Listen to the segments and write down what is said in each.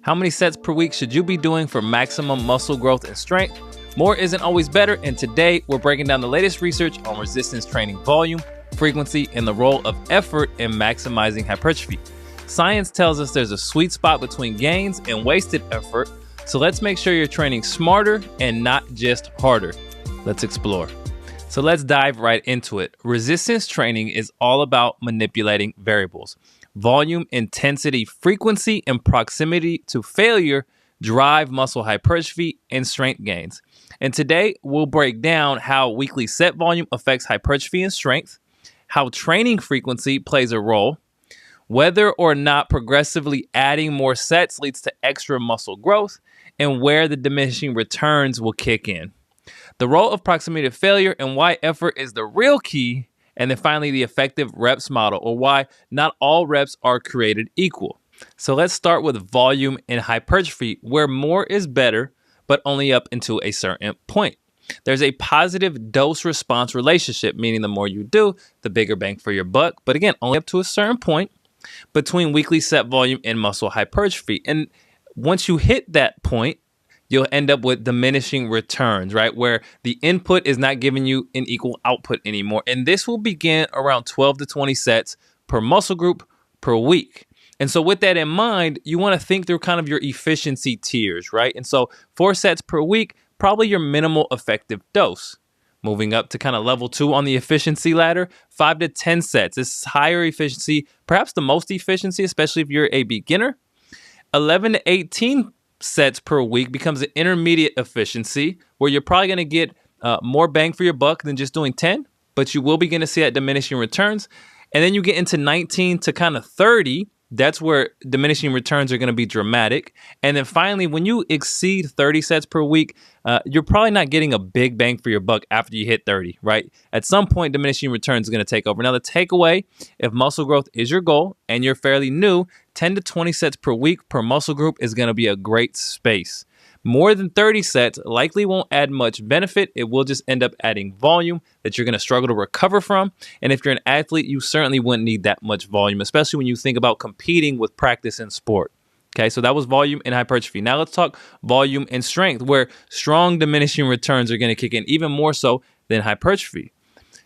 How many sets per week should you be doing for maximum muscle growth and strength? More isn't always better, and today we're breaking down the latest research on resistance training volume, frequency, and the role of effort in maximizing hypertrophy. Science tells us there's a sweet spot between gains and wasted effort, so let's make sure you're training smarter and not just harder. Let's explore. So let's dive right into it. Resistance training is all about manipulating variables. Volume, intensity, frequency, and proximity to failure drive muscle hypertrophy and strength gains. And today we'll break down how weekly set volume affects hypertrophy and strength, how training frequency plays a role, whether or not progressively adding more sets leads to extra muscle growth, and where the diminishing returns will kick in. The role of proximity to failure and why effort is the real key. And then finally, the effective reps model, or why not all reps are created equal. So let's start with volume and hypertrophy, where more is better, but only up until a certain point. There's a positive dose-response relationship, meaning the more you do, the bigger bang for your buck. But again, only up to a certain point between weekly set volume and muscle hypertrophy. And once you hit that point, you'll end up with diminishing returns, right? Where the input is not giving you an equal output anymore. And this will begin around 12 to 20 sets per muscle group per week. And so with that in mind, you want to think through kind of your efficiency tiers, right? And so 4 sets per week, probably your minimal effective dose. Moving up to kind of level 2 on the efficiency ladder, 5 to 10 sets. This is higher efficiency, perhaps the most efficiency, especially if you're a beginner. 11 to 18 sets per week becomes an intermediate efficiency where you're probably going to get more bang for your buck than just doing 10, but you will begin to see that diminishing returns. And then you get into 19 to kind of 30. That's where diminishing returns are going to be dramatic. And then finally, when you exceed 30 sets per week, you're probably not getting a big bang for your buck after you hit 30, right? At some point, diminishing returns are going to take over. Now, the takeaway, if muscle growth is your goal and you're fairly new, 10 to 20 sets per week per muscle group is going to be a great space. More than 30 sets likely won't add much benefit. It will just end up adding volume that you're going to struggle to recover from. And if you're an athlete, you certainly wouldn't need that much volume, especially when you think about competing with practice and sport. Okay, so that was volume and hypertrophy. Now let's talk volume and strength, where strong diminishing returns are going to kick in even more so than hypertrophy.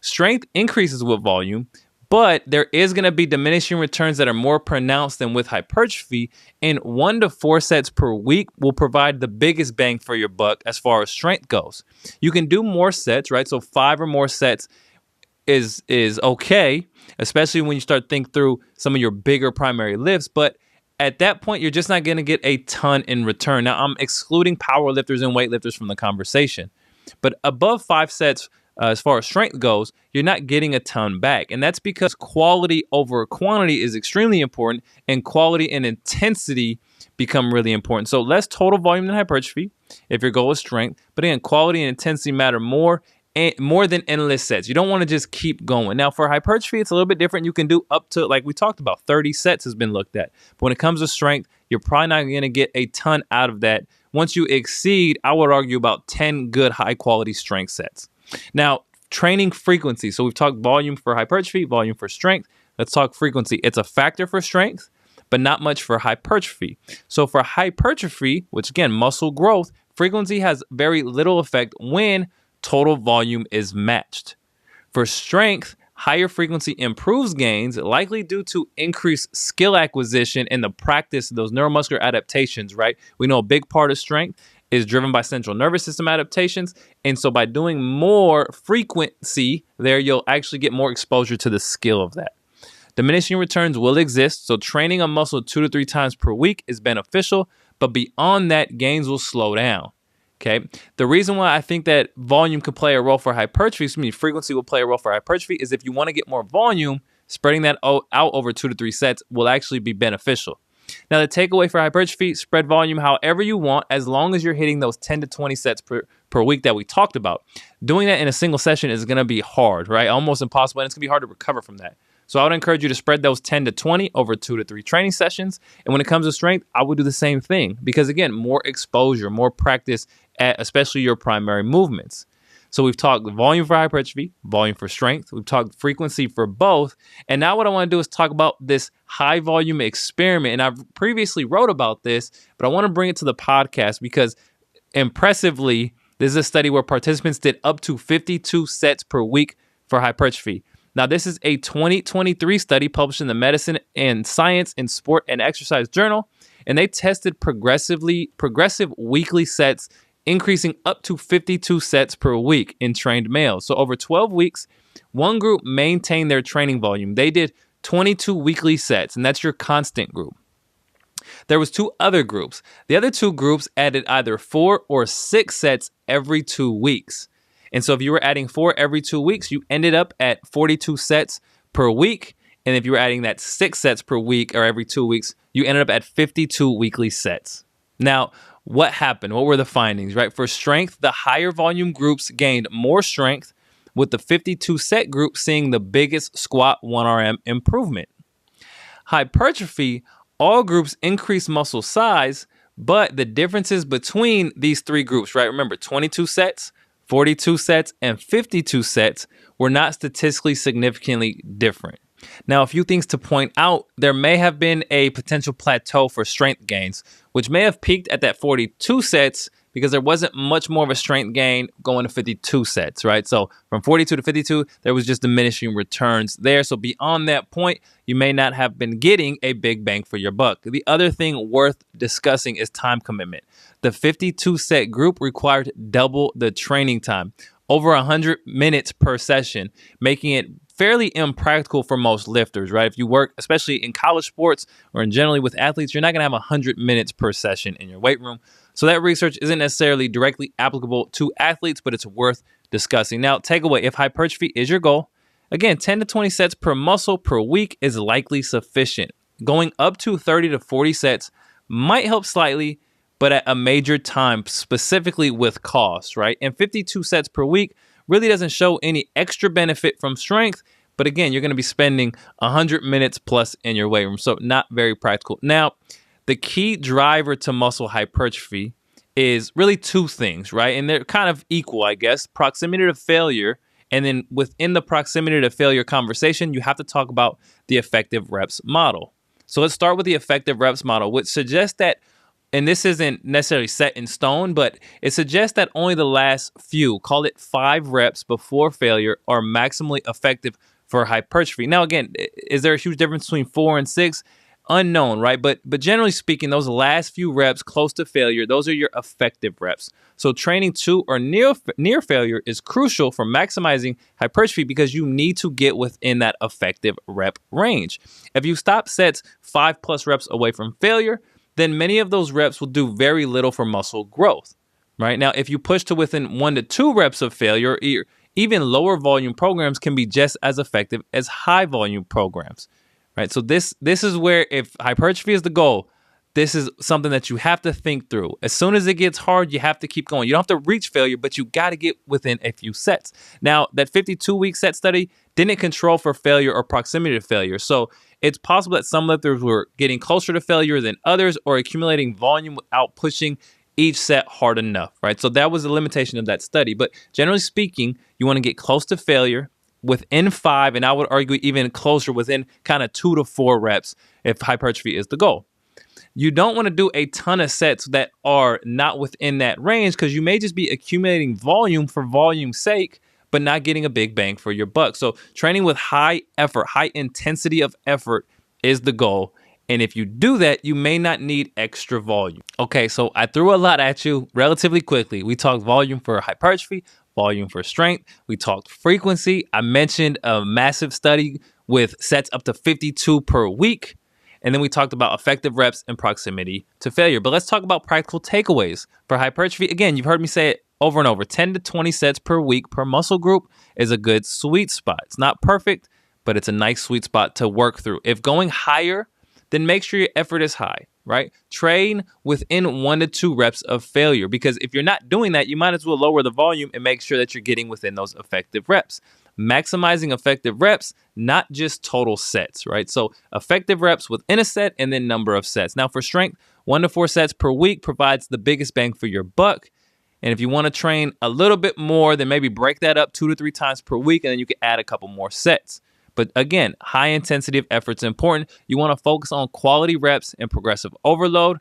Strength increases with volume, but there is going to be diminishing returns that are more pronounced than with hypertrophy, and 1 to 4 sets per week will provide the biggest bang for your buck as far as strength goes. You can do more sets, right? So 5 or more sets is okay, especially when you start think through some of your bigger primary lifts, but at that point, you're just not going to get a ton in return. Now, I'm excluding power lifters and weightlifters from the conversation, but above 5 sets, as far as strength goes, you're not getting a ton back. And that's because quality over quantity is extremely important, and quality and intensity become really important. So less total volume than hypertrophy if your goal is strength. But again, quality and intensity matter more than endless sets. You don't want to just keep going. Now, for hypertrophy, it's a little bit different. You can do up to, like we talked about, 30 sets has been looked at. But when it comes to strength, you're probably not going to get a ton out of that. Once you exceed, I would argue, about 10 good high-quality strength sets. Now, training frequency. So we've talked volume for hypertrophy, volume for strength. Let's talk frequency. It's a factor for strength, but not much for hypertrophy. So for hypertrophy, which again, muscle growth, frequency has very little effect when total volume is matched. For strength, higher frequency improves gains, likely due to increased skill acquisition and the practice of those neuromuscular adaptations, right? We know a big part of strength is driven by central nervous system adaptations. And so by doing more frequency there, you'll actually get more exposure to the skill of that. Diminishing returns will exist. So training a muscle 2 to 3 times per week is beneficial, but beyond that, gains will slow down. Okay. The reason why I think that volume could play a role for hypertrophy, frequency will play a role for hypertrophy, is if you want to get more volume, spreading that out over 2 to 3 sets will actually be beneficial. Now, the takeaway for hypertrophy, spread volume however you want, as long as you're hitting those 10 to 20 sets per week that we talked about. Doing that in a single session is going to be hard, right? Almost impossible, and it's going to be hard to recover from that. So I would encourage you to spread those 10 to 20 over 2 to 3 training sessions. And when it comes to strength, I would do the same thing because, again, more exposure, more practice at especially your primary movements. So we've talked volume for hypertrophy, volume for strength. We've talked frequency for both. And now what I want to do is talk about this high volume experiment. And I've previously wrote about this, but I want to bring it to the podcast because impressively, this is a study where participants did up to 52 sets per week for hypertrophy. Now, this is a 2023 study published in the Medicine and Science in Sport and Exercise Journal, and they tested progressive weekly sets, increasing up to 52 sets per week in trained males. So over 12 weeks, one group maintained their training volume. They did 22 weekly sets, and that's your constant group. There was two other groups. The other two groups added either 4 or 6 sets every 2 weeks. And so if you were adding 4 every 2 weeks, you ended up at 42 sets per week. And if you were adding that 6 sets per week or every 2 weeks, you ended up at 52 weekly sets. Now, what happened? What were the findings, right? For strength, the higher volume groups gained more strength, with the 52 set group seeing the biggest squat 1RM improvement. Hypertrophy, all groups increased muscle size, but the differences between these three groups, right? Remember, 22 sets, 42 sets, and 52 sets were not statistically significantly different. Now, a few things to point out. There may have been a potential plateau for strength gains, which may have peaked at that 42 sets because there wasn't much more of a strength gain going to 52 sets, right? So from 42 to 52, there was just diminishing returns there. So beyond that point, you may not have been getting a big bang for your buck. The other thing worth discussing is time commitment. The 52 set group required double the training time, over 100 minutes per session, making it fairly impractical for most lifters, right? If you work, especially in college sports or in generally with athletes, you're not going to have 100 minutes per session in your weight room. So that research isn't necessarily directly applicable to athletes, but it's worth discussing. Now, takeaway, if hypertrophy is your goal, again, 10 to 20 sets per muscle per week is likely sufficient. Going up to 30 to 40 sets might help slightly, but at a major time, specifically with cost, right? And 52 sets per week really doesn't show any extra benefit from strength. But again, you're going to be spending 100 minutes plus in your weight room. So not very practical. Now, the key driver to muscle hypertrophy is really two things, right? And they're kind of equal, I guess. Proximity to failure. And then within the proximity to failure conversation, you have to talk about the effective reps model. So let's start with the effective reps model, which suggests that, and this isn't necessarily set in stone, but it suggests that only the last few, call it 5 reps before failure, are maximally effective for hypertrophy. Now, again, is there a huge difference between 4 and 6? Unknown, right? But generally speaking, those last few reps close to failure, those are your effective reps. So training to or near failure is crucial for maximizing hypertrophy because you need to get within that effective rep range. If you stop sets 5+ reps away from failure, then many of those reps will do very little for muscle growth, right? Now, if you push to within 1 to 2 reps of failure, even lower volume programs can be just as effective as high volume programs, right? So this is where, if hypertrophy is the goal, this is something that you have to think through. As soon as it gets hard, you have to keep going. You don't have to reach failure, but you got to get within a few sets. Now, that 52-week set study didn't control for failure or proximity to failure. So it's possible that some lifters were getting closer to failure than others or accumulating volume without pushing each set hard enough, right? So that was the limitation of that study. But generally speaking, you want to get close to failure within 5, and I would argue even closer within kind of 2 to 4 reps if hypertrophy is the goal. You don't want to do a ton of sets that are not within that range because you may just be accumulating volume for volume's sake, but not getting a big bang for your buck. So training with high effort, high intensity of effort is the goal. And if you do that, you may not need extra volume. Okay, so I threw a lot at you relatively quickly. We talked volume for hypertrophy, volume for strength. We talked frequency. I mentioned a massive study with sets up to 52 per week. And then we talked about effective reps and proximity to failure. But let's talk about practical takeaways for hypertrophy. Again, you've heard me say it over and over. 10 to 20 sets per week per muscle group is a good sweet spot. It's not perfect, but it's a nice sweet spot to work through. If going higher, then make sure your effort is high, right? Train within 1 to 2 reps of failure, because if you're not doing that, you might as well lower the volume and make sure that you're getting within those effective reps. Maximizing effective reps, not just total sets, right? So effective reps within a set and then number of sets. Now for strength, 1 to 4 sets per week provides the biggest bang for your buck. And if you want to train a little bit more, then maybe break that up 2 to 3 times per week, and then you can add a couple more sets. But again, high intensity of effort is important. You want to focus on quality reps and progressive overload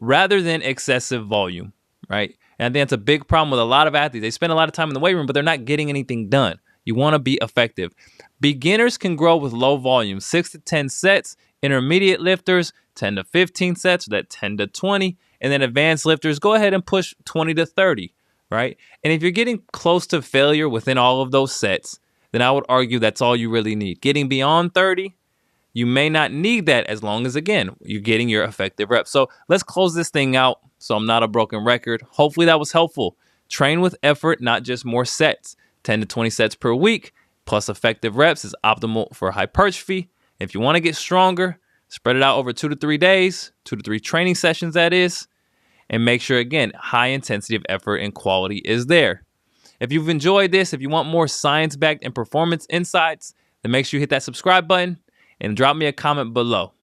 rather than excessive volume, right? And I think that's a big problem with a lot of athletes. They spend a lot of time in the weight room, but they're not getting anything done. You want to be effective. Beginners can grow with low volume, 6 to 10 sets. Intermediate lifters, 10 to 15 sets, that 10 to 20. And then advanced lifters, go ahead and push 20 to 30, right? And if you're getting close to failure within all of those sets, then I would argue that's all you really need. Getting beyond 30, you may not need that as long as, again, you're getting your effective reps. So let's close this thing out so I'm not a broken record. Hopefully that was helpful. Train with effort, not just more sets. 10 to 20 sets per week plus effective reps is optimal for hypertrophy. If you want to get stronger, spread it out over 2 to 3 days, 2 to 3 training sessions, that is. And make sure, again, high intensity of effort and quality is there. If you've enjoyed this, if you want more science-backed and performance insights, then make sure you hit that subscribe button and drop me a comment below.